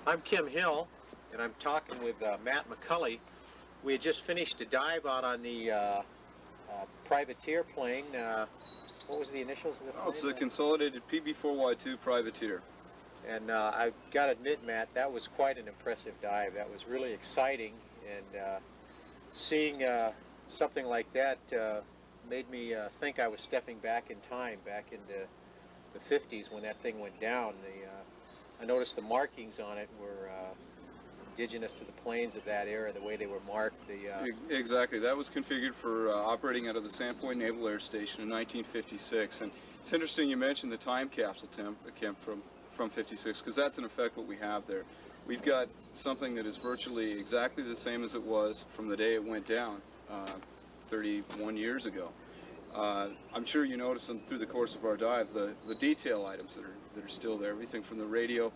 I'm Kim Hill, and I'm talking with Matt McCauley. We had just finished a dive out on the privateer plane. What was the initials of the plane? Oh, it's the Consolidated PB4Y-2 privateer. And I've got to admit, Matt, that was quite an impressive dive. That was really exciting, and seeing something like that made me think I was stepping back in time, back into the 50s when that thing went down. I noticed the markings on it were indigenous to the planes of that era, the way they were marked. Exactly. That was configured for operating out of the Sandpoint Naval Air Station in 1956. And it's interesting you mentioned the time capsule, Kim, from 56, because that's in effect what we have there. We've got something that is virtually exactly the same as it was from the day it went down 31 years ago. I'm sure you noticed through the course of our dive the detail items that are still there. Everything from the radio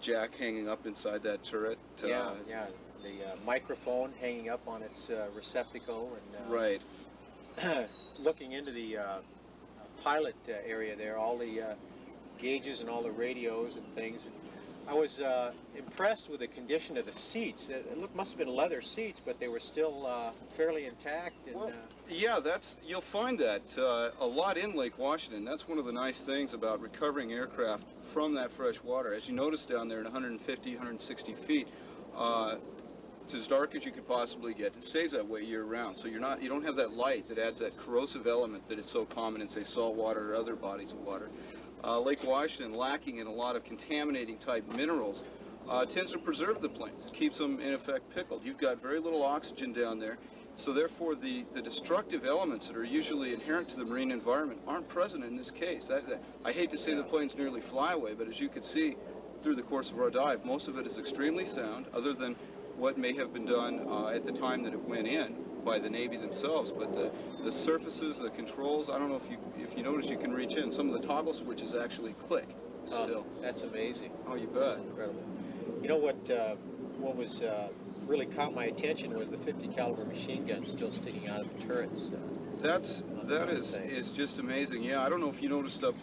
jack hanging up inside that turret. The microphone hanging up on its receptacle, and right. Looking into the pilot area there, all the gauges and all the radios and things. I was impressed with the condition of the seats. It must have been leather seats, but they were still fairly intact. And, yeah, you'll find that a lot in Lake Washington. That's one of the nice things about recovering aircraft from that fresh water. As you notice down there at 150, 160 feet, it's as dark as you could possibly get. It stays that way year round, so you don't have that light that adds that corrosive element that is so common in, say, salt water or other bodies of water. Lake Washington, lacking in a lot of contaminating type minerals, tends to preserve the planes. It keeps them in effect pickled. You've got very little oxygen down there, so therefore the destructive elements that are usually inherent to the marine environment aren't present in this case. I hate to say the planes nearly fly away, but as you can see through the course of our dive, most of it is extremely sound, other than what may have been done at the time that it went in by the Navy themselves. But the surfaces, the controls, I don't know if you notice, you can reach in. Some of the toggle switches actually click still. That's amazing. Oh, you bet. That's incredible. You know what was really caught my attention was the 50 caliber machine gun still sticking out of the turrets. That is just amazing. Yeah, I don't know if you noticed up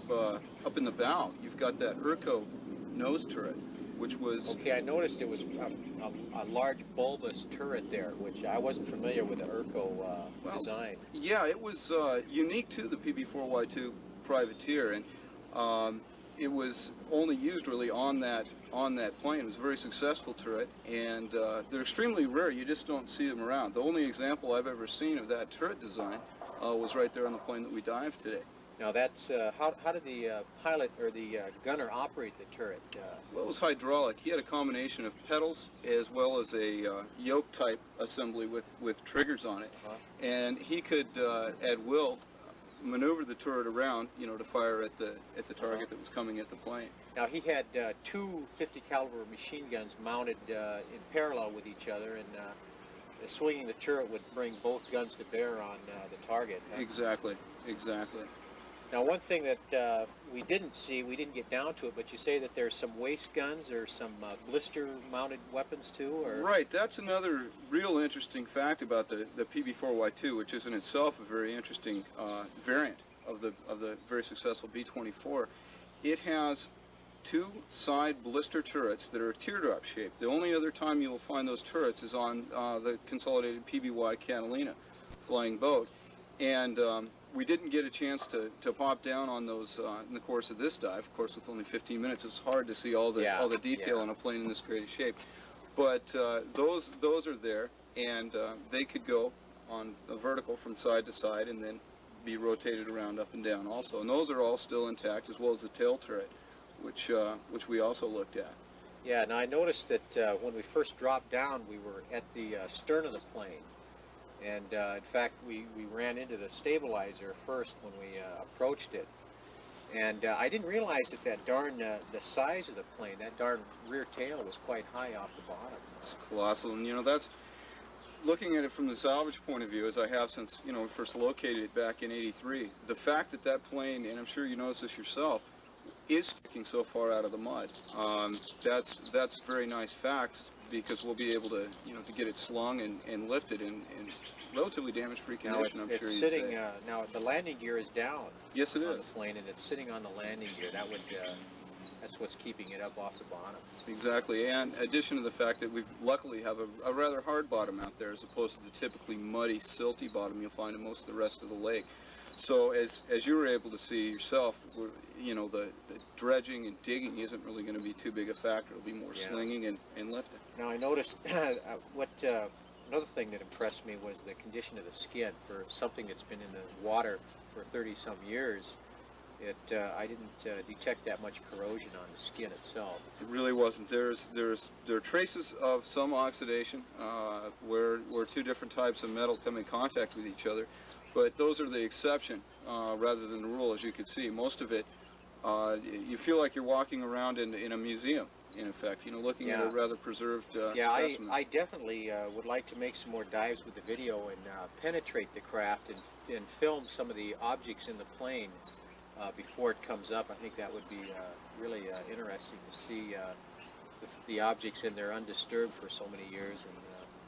in the bow, you've got that Urco nose turret, which was... Okay, I noticed it was a large bulbous turret there, which I wasn't familiar with the Urco design. Yeah, it was unique to the PB4Y-2 privateer, and it was only used really on that plane. It was a very successful turret, and they're extremely rare. You just don't see them around. The only example I've ever seen of that turret design was right there on the plane that we dived today. Now that's, how did the pilot or the gunner operate the turret? Well, it was hydraulic. He had a combination of pedals as well as a yoke type assembly with triggers on it. And he could, at will, maneuver the turret around, to fire at the target that was coming at the plane. Now he had two 50 caliber machine guns mounted in parallel with each other, and swinging the turret would bring both guns to bear on the target. Exactly. Now, one thing that we didn't get down to it, but you say that there's some waist guns or some blister-mounted weapons too, or? Right, that's another real interesting fact about the PB4Y-2, which is in itself a very interesting variant of the very successful B-24. It has two side blister turrets that are teardrop shaped. The only other time you will find those turrets is on the Consolidated PBY Catalina flying boat, and we didn't get a chance to pop down on those in the course of this dive. Of course, with only 15 minutes, it's hard to see all the detail on a plane in this great shape. But those are there, and they could go on a vertical from side to side, and then be rotated around up and down also. And those are all still intact, as well as the tail turret, which we also looked at. Yeah. Now I noticed that when we first dropped down, we were at the stern of the plane. And in fact, we ran into the stabilizer first when we approached it. And I didn't realize that the size of the plane, that darn rear tail was quite high off the bottom. It's colossal, and that's, looking at it from the salvage point of view, as I have since, we first located it back in '83, the fact that plane, and I'm sure you noticed this yourself, is sticking so far out of the mud. That's a very nice fact, because we'll be able to, to get it slung and lifted in relatively damage-free condition. Now it's sitting. Now the landing gear is down. Yes, it on is. the plane, and it's sitting on the landing gear. That would That's what's keeping it up off the bottom. Exactly, and in addition to the fact that we luckily have a rather hard bottom out there as opposed to the typically muddy, silty bottom you'll find in most of the rest of the lake. So as you were able to see yourself, you know, the dredging and digging isn't really going to be too big a factor. It'll be more slinging and lifting. Now I noticed another thing that impressed me was the condition of the skin for something that's been in the water for 30-some years. I didn't detect that much corrosion on the skin itself. It really wasn't. There are traces of some oxidation where two different types of metal come in contact with each other, but those are the exception rather than the rule. As you can see, most of it, you feel like you're walking around in a museum, in effect, you know, looking at a rather preserved specimen. I definitely would like to make some more dives with the video and penetrate the craft and film some of the objects in the plane before it comes up. I think that would be really interesting to see the objects in there undisturbed for so many years. And,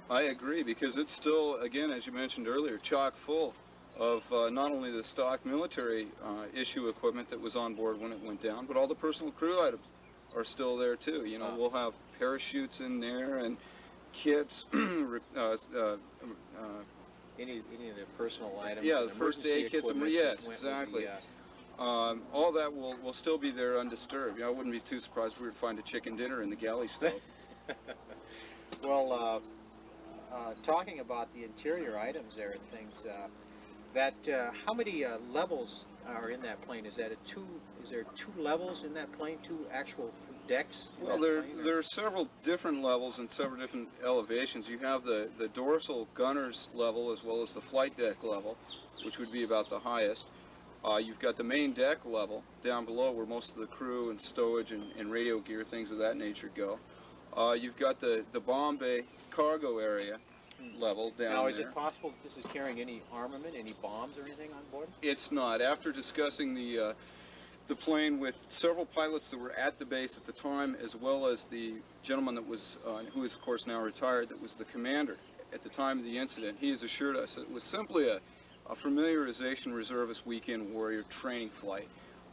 I agree, because it's still, again, as you mentioned earlier, chock full of not only the stock military issue equipment that was on board when it went down, but all the personal crew items are still there too. You know, we'll have parachutes in there and kits, any of the personal items. Yeah, the first aid kits. Yes, exactly. All that will still be there undisturbed. You know, I wouldn't be too surprised if we were to find a chicken dinner in the galley stove. Well, talking about the interior items there and things, how many levels are in that plane? Is there two levels in that plane? Two actual decks? Well, there are several different levels and several different elevations. You have the dorsal gunner's level as well as the flight deck level, which would be about the highest. You've got the main deck level down below where most of the crew and stowage and radio gear, things of that nature go. You've got the bomb bay cargo area level down there. Now, is it possible that this is carrying any armament, any bombs or anything on board? It's not. After discussing the plane with several pilots that were at the base at the time, as well as the gentleman that was, who is of course now retired, that was the commander at the time of the incident, he has assured us it was simply a familiarization reservist weekend warrior training flight.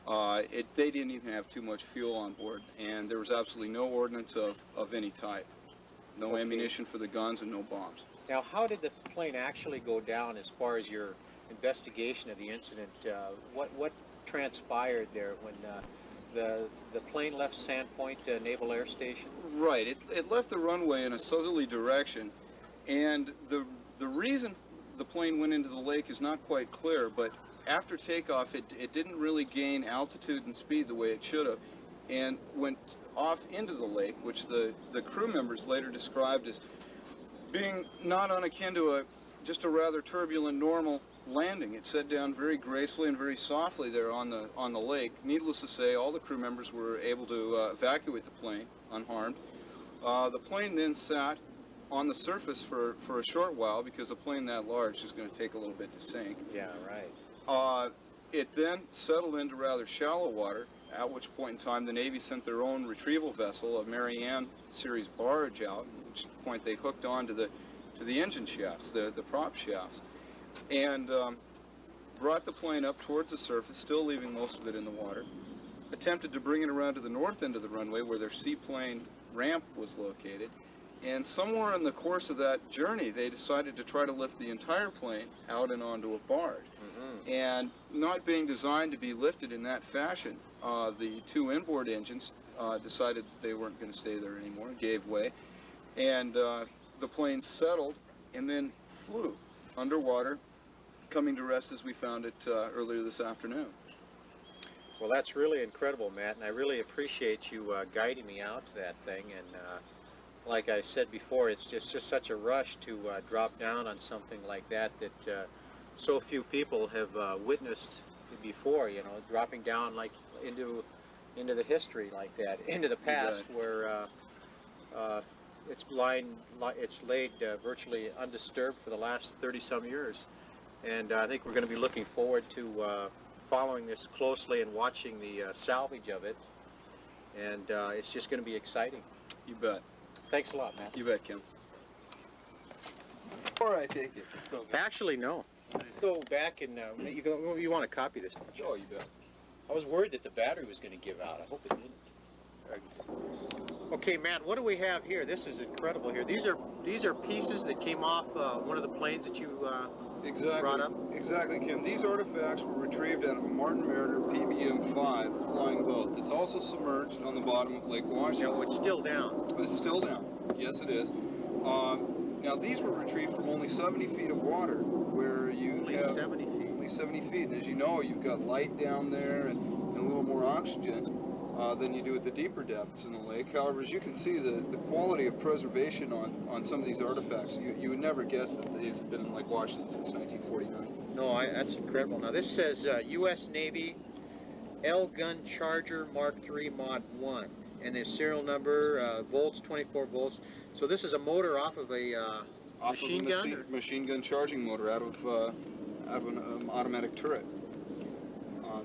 They didn't even have too much fuel on board, and there was absolutely no ordnance of any type. No ammunition for the guns and no bombs. Now, how did the plane actually go down as far as your investigation of the incident? What transpired there when the plane left Sandpoint Naval Air Station? Right. It left the runway in a southerly direction, and the reason the plane went into the lake is not quite clear, but after takeoff it didn't really gain altitude and speed the way it should have, and went off into the lake, which the crew members later described as being not unakin to just a rather turbulent normal landing. It set down very gracefully and very softly there on the lake. Needless to say, all the crew members were able to evacuate the plane unharmed. The plane then sat on the surface for a short while, because a plane that large is going to take a little bit to sink. Yeah, right. It then settled into rather shallow water, at which point in time the Navy sent their own retrieval vessel, a Mary Ann series barge out, at which point they hooked on to the engine shafts, the prop shafts, and brought the plane up towards the surface, still leaving most of it in the water, attempted to bring it around to the north end of the runway where their seaplane ramp was located, and somewhere in the course of that journey they decided to try to lift the entire plane out and onto a barge. And not being designed to be lifted in that fashion, the two inboard engines decided that they weren't going to stay there anymore, gave way, and the plane settled and then flew underwater, coming to rest as we found it earlier this afternoon. Well, that's really incredible, Matt, and I really appreciate you guiding me out to that thing. And like I said before, it's just such a rush to drop down on something like that so few people have witnessed before, you know, dropping down like into the history like that, into the past, where it's laid virtually undisturbed for the last 30-some years. And I think we're going to be looking forward to following this closely and watching the salvage of it. And it's just going to be exciting. You bet. Thanks a lot, Matt. You bet, Kim. Before I take it. Actually, no. So back in, you want to copy this? Oh, you bet. I was worried that the battery was going to give out. I hope it didn't. Okay, Matt, what do we have here? This is incredible here. These are pieces that came off one of the planes that you brought up? Exactly, Kim. These artifacts were retrieved out of a Martin Mariner PBM5 flying boat. It's also submerged on the bottom of Lake Washington. Yeah, it's still down. It's still down. Yes, it is. Now, these were retrieved from only 70 feet of water, where you Only have 70 feet. only 70 feet. And as you know, you've got light down there and a little more oxygen than you do at the deeper depths in the lake. However, as you can see, the quality of preservation on some of these artifacts, you would never guess that these have been in Lake Washington since 1949. No, that's incredible. Now this says US Navy L Gun Charger Mark III Mod 1, and the serial number, volts, 24 volts. So this is a motor off of a machine gun? Machine gun charging motor out of an automatic turret.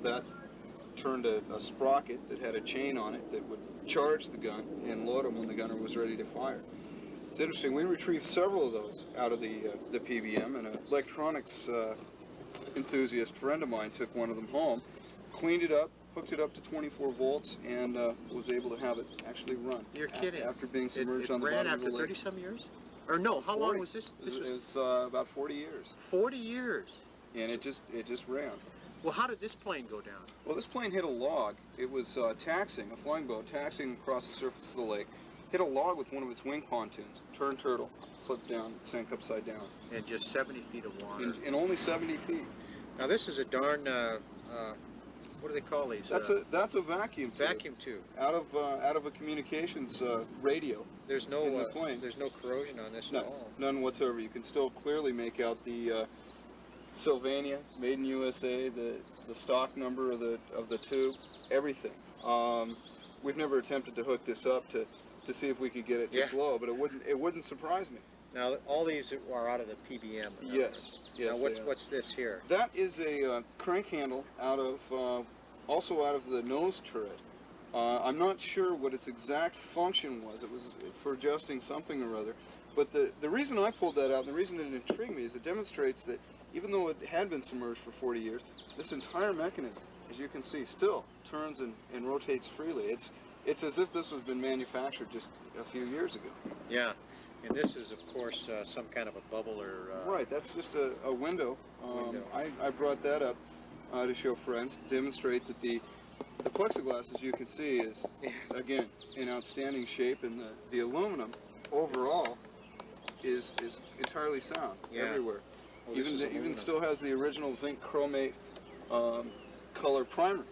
That turned a sprocket that had a chain on it that would charge the gun and load them when the gunner was ready to fire. It's interesting, we retrieved several of those out of the PBM, and an electronics enthusiast friend of mine took one of them home, cleaned it up, hooked it up to 24 volts, and was able to have it actually run. You're kidding. After being submerged it on the bottom of the lake. ran after 30-some years? Or no, how long was this? This was about 40 years. 40 years? And it just ran. Well, how did this plane go down? Well, this plane hit a log. It was taxiing, a flying boat, taxiing across the surface of the lake, hit a log with one of its wing pontoons, turned turtle, flipped down, sank upside down. And just 70 feet of water. In only 70 feet. Now this is a darn, what do they call these? That's a vacuum tube. Vacuum tube. Out of a communications radio. There's no in the plane. There's no corrosion on this at all. None whatsoever. You can still clearly make out the Sylvania, made in USA, the stock number of the tube, everything. We've never attempted to hook this up to see if we could get it to blow, but it wouldn't surprise me. Now all these are out of the PBM. Yes. Yes. Now what's this here? That is a crank handle also out of the nose turret. I'm not sure what its exact function was. It was for adjusting something or other. But the reason I pulled that out, and the reason it intrigued me, is it demonstrates that even though it had been submerged for 40 years, this entire mechanism, as you can see, still turns and rotates freely. It's as if this was been manufactured just a few years ago. Yeah, and this is, of course, some kind of a bubble or... Right, that's just a window. I brought that up to show friends, to demonstrate that the plexiglass, as you can see, is, again, in outstanding shape, and the aluminum overall is entirely sound everywhere. Well, even still has the original zinc chromate color primer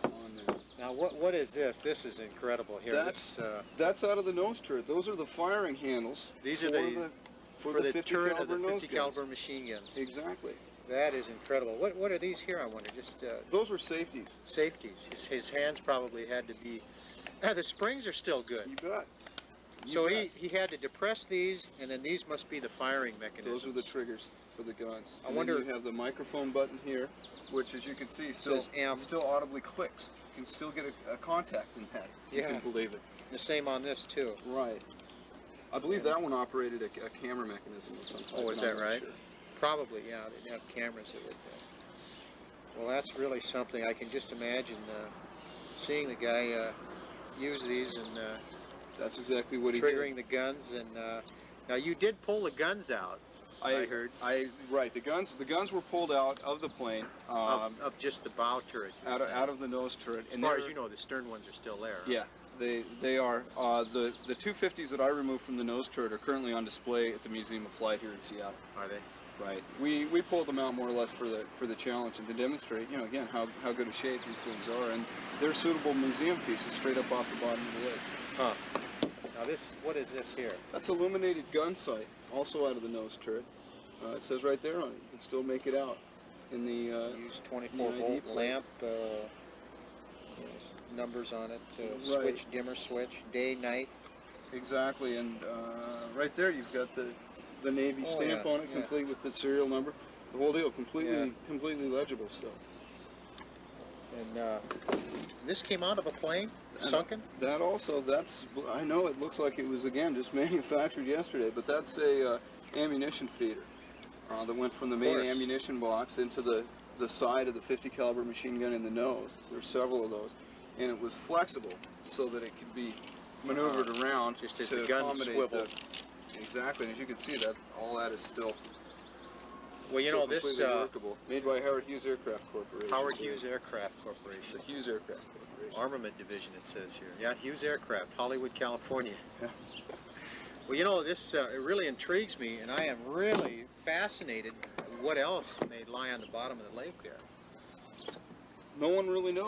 on there. Now what is this? This is incredible here. That's out of the nose turret. Those are the firing handles. These are for the turret of the 50 caliber machine guns. Exactly. That is incredible. What are these here, I wonder? Just those were safeties. Safeties. His hands probably had to be... the springs are still good. You bet. So he had to depress these, and then these must be the firing mechanisms. Those are the triggers for the guns. I wonder... You have the microphone button here, which, as you can see, still audibly clicks. You can still get a contact in that. You can believe it. The same on this, too. Right. I believe that one operated a camera mechanism of some type. Oh, is that right? Sure. Probably, yeah. They have cameras that would... Well, that's really something. I can just imagine seeing the guy use these and... That's exactly what he did. Triggering the guns, and now you did pull the guns out. I heard. Right. The guns were pulled out of the plane. Of just the bow turret. Out of the nose turret. As far as you know, the stern ones are still there. Yeah, they are. The 250s that I removed from the nose turret are currently on display at the Museum of Flight here in Seattle. Are they? Right. We pulled them out more or less for the challenge and to demonstrate, again, how good a shape these things are, and they're suitable museum pieces straight up off the bottom of the lake. Huh. Now what is this here? That's illuminated gun sight, also out of the nose turret. It says right there on it. You can still make it out in the use 24-volt lamp. Numbers on it. Switch, dimmer switch, day, night. Exactly, and right there you've got the Navy stamp on it, complete with the serial number. The whole deal, completely legible still. And this came out of a plane, sunken? That also, I know it looks like it was, again, just manufactured yesterday, but that's a ammunition feeder that went from the main ammunition box into the side of the 50 caliber machine gun in the nose. There's several of those. and it was flexible so that it could be maneuvered around Just as to the gun accommodate swiveled. exactly, and as you can see, that all that is still Well, you still know, this completely workable. Made by Howard Hughes Aircraft Corporation. Howard too. Hughes Aircraft Corporation. The Hughes Aircraft Corporation. Armament Division, it says here. Yeah, Hughes Aircraft, Hollywood, California. Yeah. Well, you know, this it really intrigues me, and I am really fascinated what else may lie on the bottom of the lake there. No one really knows.